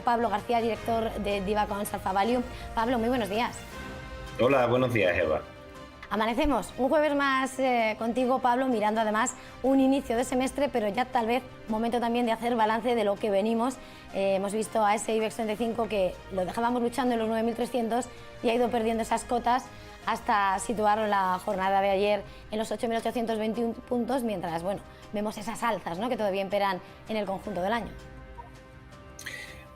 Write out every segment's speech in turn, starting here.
Pablo García, director de Divacons Alpha Value. Pablo, muy buenos días. Hola, buenos días, Eva. Amanecemos un jueves más contigo, Pablo, mirando además un inicio de semestre, pero ya tal vez momento también de hacer balance de lo que venimos. Hemos visto a ese IBEX 35 que lo dejábamos luchando en los 9.300 y ha ido perdiendo esas cotas hasta situarlo en la jornada de ayer en los 8.821 puntos, mientras bueno, vemos esas alzas, ¿no?, que todavía imperan en el conjunto del año.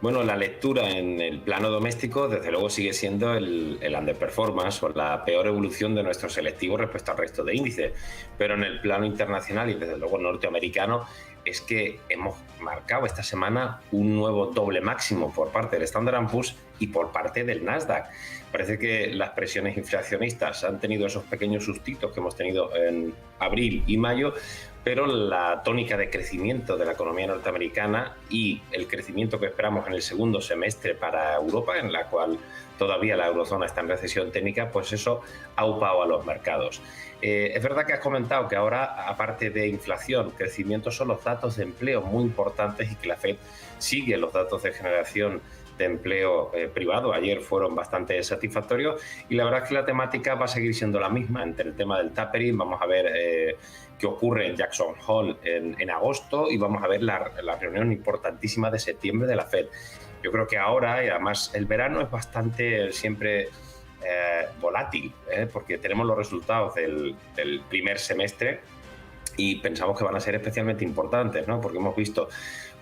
Bueno, la lectura en el plano doméstico, desde luego, sigue siendo el underperformance o la peor evolución de nuestro selectivo respecto al resto de índices. Pero en el plano internacional y desde luego norteamericano, es que hemos marcado esta semana un nuevo doble máximo por parte del Standard & Poor's y por parte del Nasdaq. Parece que las presiones inflacionistas han tenido esos pequeños sustitos que hemos tenido en abril y mayo, pero la tónica de crecimiento de la economía norteamericana y el crecimiento que esperamos en el segundo semestre para Europa, en la cual todavía la eurozona está en recesión técnica, pues eso ha upado a los mercados. Es verdad que has comentado que ahora, aparte de inflación, crecimiento son los datos de empleo muy importantes y que la Fed sigue los datos de generación de empleo privado. Ayer fueron bastante satisfactorios y la verdad es que la temática va a seguir siendo la misma entre el tema del tapering. Vamos a ver qué ocurre en Jackson Hole en agosto y vamos a ver la reunión importantísima de septiembre de la Fed. Yo creo que ahora, y además el verano es bastante siempre volátil, porque tenemos los resultados del primer semestre y pensamos que van a ser especialmente importantes, ¿no?, porque hemos visto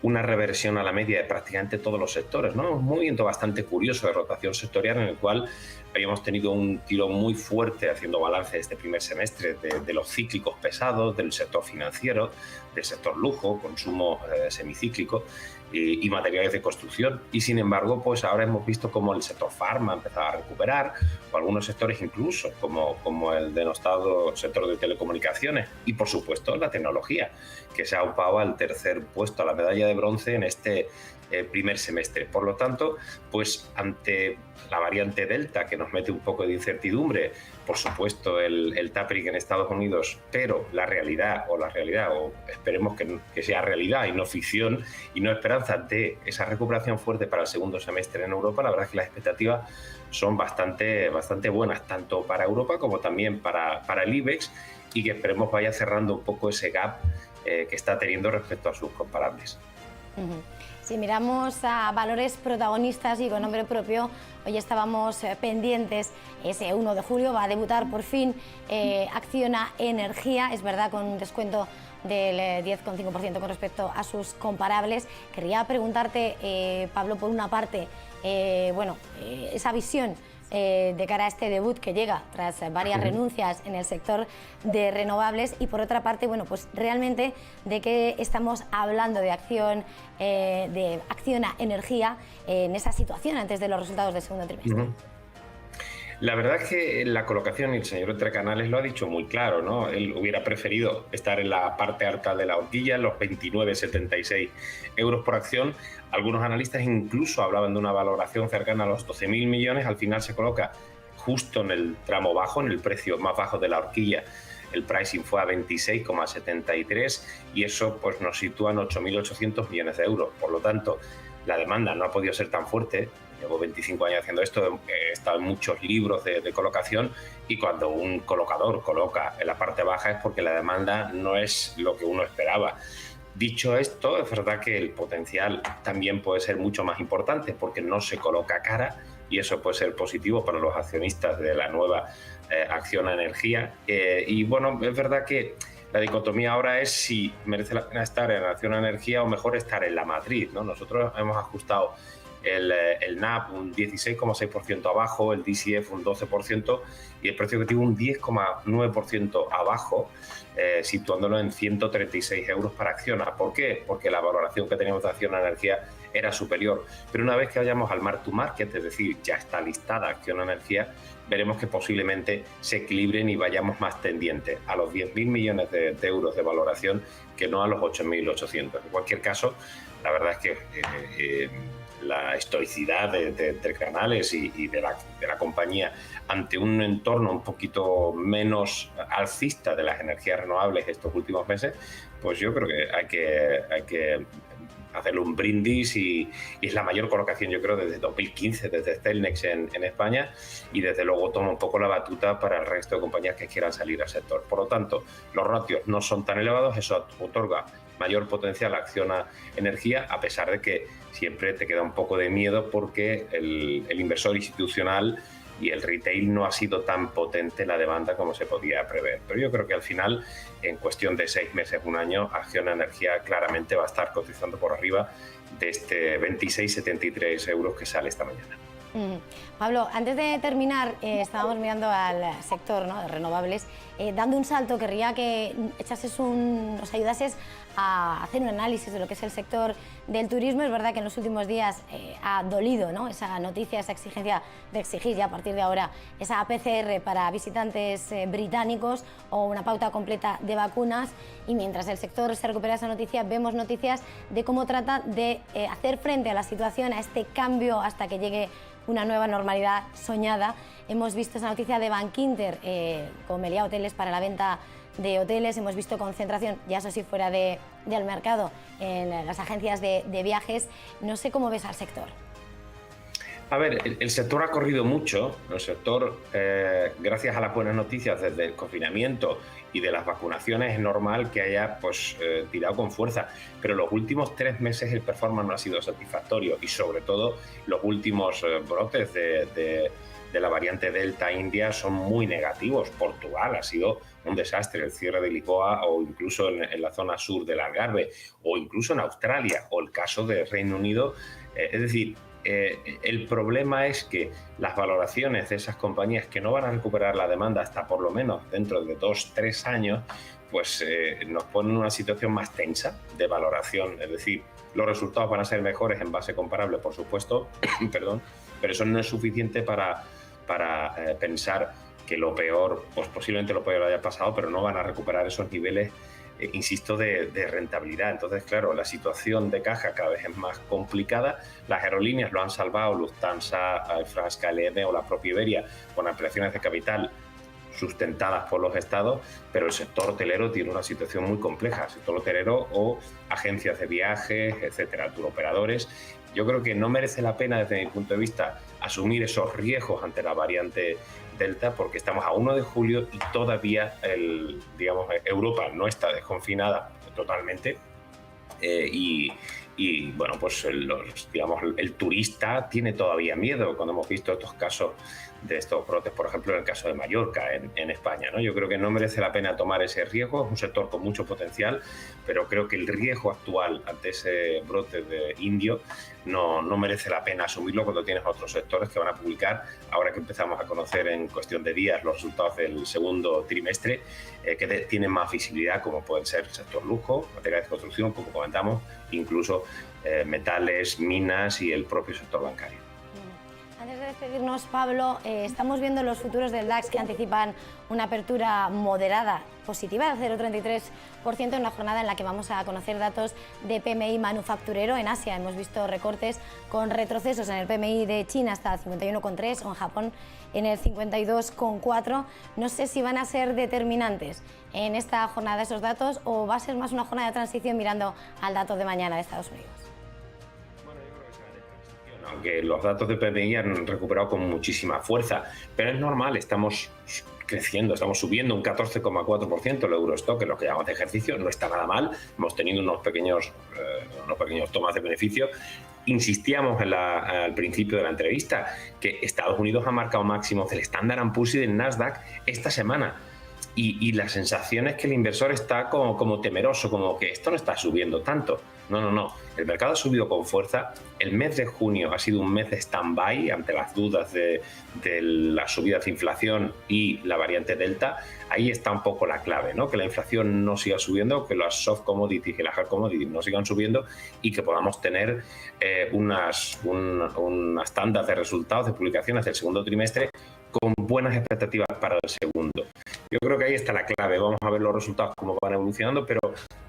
una reversión a la media de prácticamente todos los sectores, ¿no? Un movimiento bastante curioso de rotación sectorial en el cual habíamos tenido un tirón muy fuerte haciendo balance de este primer semestre de los cíclicos pesados, del sector financiero, del sector lujo, consumo semicíclico y materiales de construcción. Y sin embargo, pues ahora hemos visto cómo el sector farma ha empezado a recuperar, o algunos sectores incluso, como el denostado sector de telecomunicaciones y, por supuesto, la tecnología, que se ha upado al tercer puesto, a la medalla de bronce en este primer semestre. Por lo tanto, pues ante la variante Delta, que nos mete un poco de incertidumbre, por supuesto el tapering en Estados Unidos, pero la realidad, o esperemos que sea realidad y no ficción y no esperanza, de esa recuperación fuerte para el segundo semestre en Europa, la verdad es que las expectativas son bastante buenas, tanto para Europa como también para el IBEX, y que esperemos vaya cerrando un poco ese gap que está teniendo respecto a sus comparables. Si miramos a valores protagonistas y con nombre propio, hoy estábamos pendientes, ese 1 de julio va a debutar por fin Acciona Energía, es verdad, con un descuento del 10,5% con respecto a sus comparables. Querría preguntarte, Pablo, por una parte, esa visión de cara a este debut que llega tras varias renuncias en el sector de renovables, y por otra parte, bueno, pues realmente de qué estamos hablando de Acciona Energía en esa situación antes de los resultados del segundo trimestre. La verdad es que la colocación, y el señor Entre Canales lo ha dicho muy claro, ¿no? Él hubiera preferido estar en la parte alta de la horquilla, en los 29,76 euros por acción. Algunos analistas incluso hablaban de una valoración cercana a los 12.000 millones. Al final se coloca justo en el tramo bajo, en el precio más bajo de la horquilla. El pricing fue a 26,73 y eso pues nos sitúa en 8.800 millones de euros. Por lo tanto, la demanda no ha podido ser tan fuerte. Llevo 25 años haciendo esto, he estado en muchos libros de colocación, y cuando un colocador coloca en la parte baja es porque la demanda no es lo que uno esperaba. Dicho esto, es verdad que el potencial también puede ser mucho más importante porque no se coloca cara, y eso puede ser positivo para los accionistas de la nueva Acciona Energía. Y bueno, es verdad que la dicotomía ahora es si merece la pena estar en Acciona Energía o mejor estar en la matriz, ¿no? Nosotros hemos ajustado el NAV un 16,6% abajo, el DCF un 12% y el precio objetivo un 10,9% abajo, situándolo en 136 euros para Acciona. ¿Por qué? Porque la valoración que teníamos de Acciona Energía era superior. Pero una vez que vayamos al mark to market, es decir, ya está listada Acciona Energía, veremos que posiblemente se equilibren y vayamos más tendientes a los 10.000 millones de euros de valoración que no a los 8.800. En cualquier caso, la verdad es que la estoicidad de Entre Canales y de la compañía ante un entorno un poquito menos alcista de las energías renovables estos últimos meses, pues yo creo que hay que hacerle un brindis y es la mayor colocación, yo creo, desde 2015, desde Celnex en España, y desde luego toma un poco la batuta para el resto de compañías que quieran salir al sector. Por lo tanto, los ratios no son tan elevados, eso otorga mayor potencial a Acciona Energía, a pesar de que siempre te queda un poco de miedo porque el inversor institucional y el retail no ha sido tan potente la demanda como se podía prever. Pero yo creo que al final, en cuestión de 6 meses, un año, Acciona Energía claramente va a estar cotizando por arriba de este 26,73 euros que sale esta mañana. Pablo, antes de terminar, estábamos mirando al sector, ¿no?, de renovables. Dando un salto, querría que nos ayudases a hacer un análisis de lo que es el sector del turismo. Es verdad que en los últimos días ha dolido, ¿no?, esa noticia, esa exigencia de exigir ya a partir de ahora esa PCR para visitantes británicos o una pauta completa de vacunas, y mientras el sector se recupera esa noticia, vemos noticias de cómo trata de hacer frente a la situación, a este cambio hasta que llegue una nueva normalidad soñada. Hemos visto esa noticia de Bankinter con Meliá Hoteles para la venta de hoteles. Hemos visto concentración, ya eso sí, fuera del mercado, en las agencias de viajes. No sé cómo ves al sector. A ver, el sector ha corrido mucho. El sector, gracias a las buenas noticias desde el confinamiento y de las vacunaciones, es normal que haya tirado con fuerza. Pero los últimos 3 meses el performance no ha sido satisfactorio, y sobre todo los últimos brotes de la variante Delta India son muy negativos. Portugal ha sido un desastre, el cierre de Lisboa, o incluso en la zona sur del Algarve, o incluso en Australia, o el caso de Reino Unido. Es decir, el problema es que las valoraciones de esas compañías que no van a recuperar la demanda hasta por lo menos dentro de 2-3 años, pues nos ponen en una situación más tensa de valoración. Es decir, los resultados van a ser mejores en base comparable, por supuesto, perdón, pero eso no es suficiente para pensar que lo peor, pues posiblemente lo peor haya pasado, pero no van a recuperar esos niveles, insisto, de rentabilidad. Entonces, claro, la situación de caja cada vez es más complicada. Las aerolíneas lo han salvado, Lufthansa, France KLM o la propia Iberia, con ampliaciones de capital sustentadas por los estados, pero el sector hotelero tiene una situación muy compleja. El sector hotelero o agencias de viajes, etcétera, turoperadores. Yo creo que no merece la pena, desde mi punto de vista, asumir esos riesgos ante la variante Delta, porque estamos a 1 de julio y todavía Europa no está desconfinada totalmente, y bueno, pues el turista tiene todavía miedo, cuando hemos visto estos casos de estos brotes, por ejemplo, en el caso de Mallorca, en España, ¿no? Yo creo que no merece la pena tomar ese riesgo. Es un sector con mucho potencial, pero creo que el riesgo actual ante ese brote de indio no merece la pena asumirlo cuando tienes otros sectores que van a publicar, ahora que empezamos a conocer en cuestión de días los resultados del segundo trimestre, que tienen más visibilidad, como pueden ser el sector lujo, materiales de construcción, como comentamos, incluso metales, minas y el propio sector bancario. Antes de despedirnos, Pablo, estamos viendo los futuros del DAX que anticipan una apertura moderada, positiva, del 0,33% en la jornada en la que vamos a conocer datos de PMI manufacturero. En Asia hemos visto recortes con retrocesos en el PMI de China hasta 51,3 o en Japón en el 52,4. No sé si van a ser determinantes en esta jornada esos datos, o va a ser más una jornada de transición mirando al dato de mañana de Estados Unidos. Aunque los datos de PMI han recuperado con muchísima fuerza, pero es normal, estamos creciendo, estamos subiendo un 14,4% el Eurostock, en lo que llamamos de ejercicio, no está nada mal. Hemos tenido unos pequeños tomas de beneficio. Insistíamos al principio de la entrevista que Estados Unidos ha marcado máximos del Standard & Poor's y del Nasdaq esta semana. Y la sensación es que el inversor está como temeroso, como que esto no está subiendo tanto. No. El mercado ha subido con fuerza. El mes de junio ha sido un mes de stand-by ante las dudas de las subidas de inflación y la variante Delta. Ahí está un poco la clave, ¿no? Que la inflación no siga subiendo, que las soft commodities y las hard commodities no sigan subiendo, y que podamos tener unas tandas de resultados, de publicaciones del segundo trimestre con buenas expectativas para el segundo. Yo creo que ahí está la clave. Vamos a ver los resultados, cómo van evolucionando, pero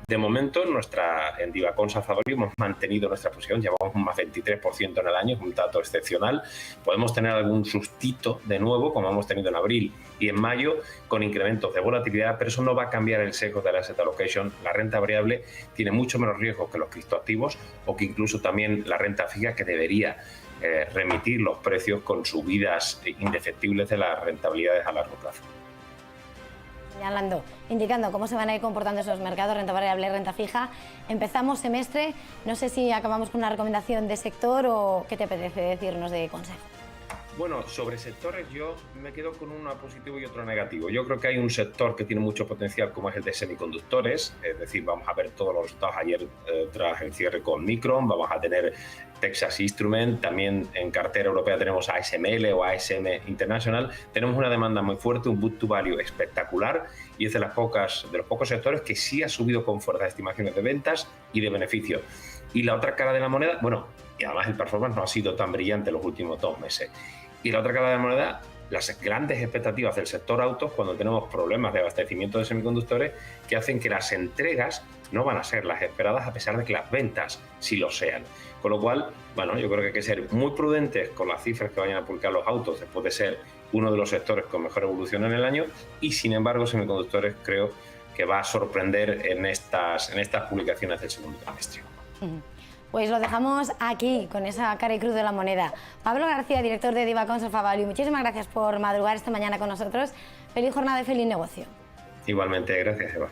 de momento en Divacon Safadori hemos mantenido nuestra posición, llevamos un más 23% en el año, es un dato excepcional. Podemos tener algún sustito de nuevo, como hemos tenido en abril y en mayo, con incrementos de volatilidad, pero eso no va a cambiar el sesgo de la asset allocation. La renta variable tiene mucho menos riesgo que los criptoactivos o que incluso también la renta fija, que debería remitir los precios con subidas indefectibles de las rentabilidades a largo plazo. Señalando, indicando cómo se van a ir comportando esos mercados, renta variable, renta fija. Empezamos semestre, no sé si acabamos con una recomendación de sector o qué te apetece decirnos de consejo. Bueno, sobre sectores yo me quedo con uno positivo y otro negativo. Yo creo que hay un sector que tiene mucho potencial, como es el de semiconductores, es decir, vamos a ver todos los resultados ayer tras el cierre con Micron, vamos a tener Texas Instruments, también en cartera europea tenemos ASML o ASM International. Tenemos una demanda muy fuerte, un book to value espectacular y es de los pocos sectores que sí ha subido con fuerza de estimaciones de ventas y de beneficios. Y la otra cara de la moneda, bueno, y además el performance no ha sido tan brillante los últimos 2 meses. Y la otra cara de la moneda, las grandes expectativas del sector autos cuando tenemos problemas de abastecimiento de semiconductores que hacen que las entregas no van a ser las esperadas a pesar de que las ventas sí lo sean. Con lo cual, bueno, yo creo que hay que ser muy prudentes con las cifras que vayan a publicar los autos después de ser uno de los sectores con mejor evolución en el año y, sin embargo, semiconductores creo que va a sorprender en estas publicaciones del segundo trimestre. Pues lo dejamos aquí, con esa cara y cruz de la moneda. Pablo García, director de Divacon Safadori, muchísimas gracias por madrugar esta mañana con nosotros. Feliz jornada y feliz negocio. Igualmente, gracias, Eva.